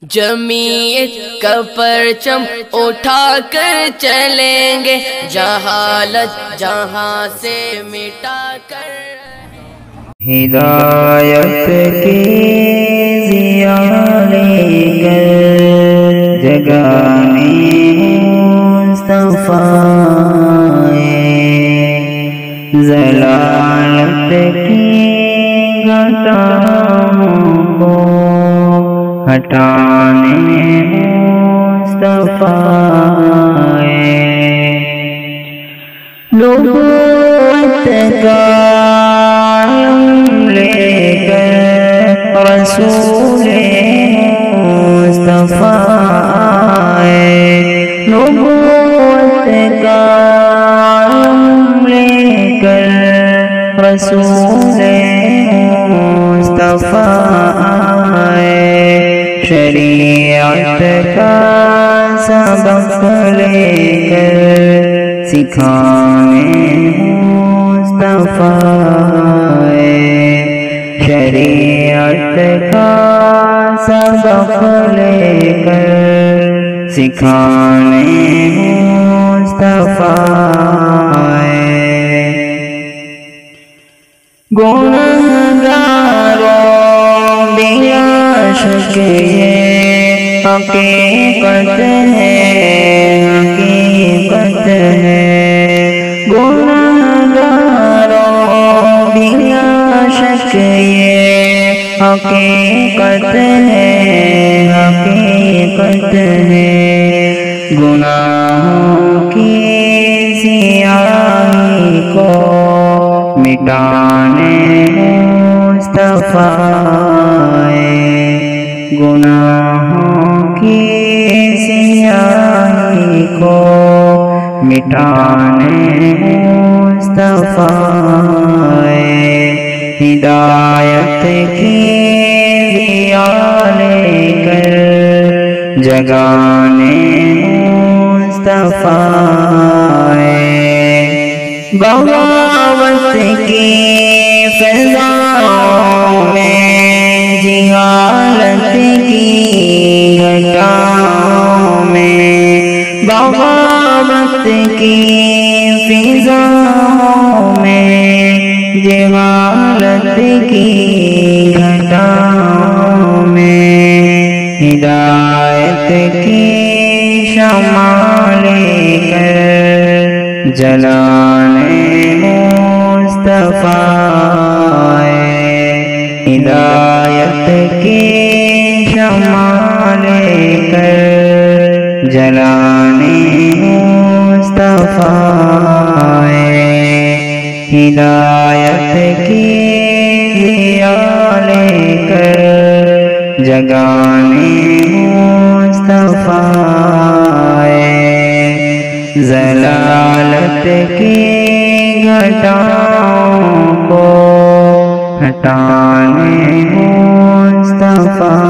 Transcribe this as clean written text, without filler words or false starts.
جمعیت کا پرچم اٹھا کر چلیں گے، جہالت جہاں سے مٹا کر۔ ہدایت کی ضیا لے کر جگانے مصطفیٰ، ضلالت کی گھٹاؤں کو ہٹانے مصطفیٰ، نبوت کا لے کر رسول مصطفیٰ، نبوت کا لے کر رسول مصطفیٰ، شریعت کا سبق لے کر سکھانے مصطفیٰ، شریعت کا سبق لے کر سکھانے مصطفیٰ، گنہگاروں بلا شک یہ حقیقت ہے، حقیقت ہے، گنہگاروں بلا شک یہ حقیقت ہے، حقیقت ہے، گناہوں کی سیاہی کو مٹانے مصطفیٰ، گناہوں کی سیاہی کو مٹانے مصطفیٰ، ہدایت کی ضیا لے کر جگانے مصطفیٰ، بغاوت کی فضاؤں میں جہالت کی گھٹاؤں میں، بغاوت کی فضاؤں میں جہالت کی گھٹاؤں میں، ہدایت کی شمع لے کر جلانے مصطفیٰ، ہدایت کی شمع لے کر جلانے مصطفیٰ، ہدایت کی ضیا لے کر جگانے مصطفیٰ، ضلالت کی گھٹاؤں کو ہٹانے مصطفیٰ۔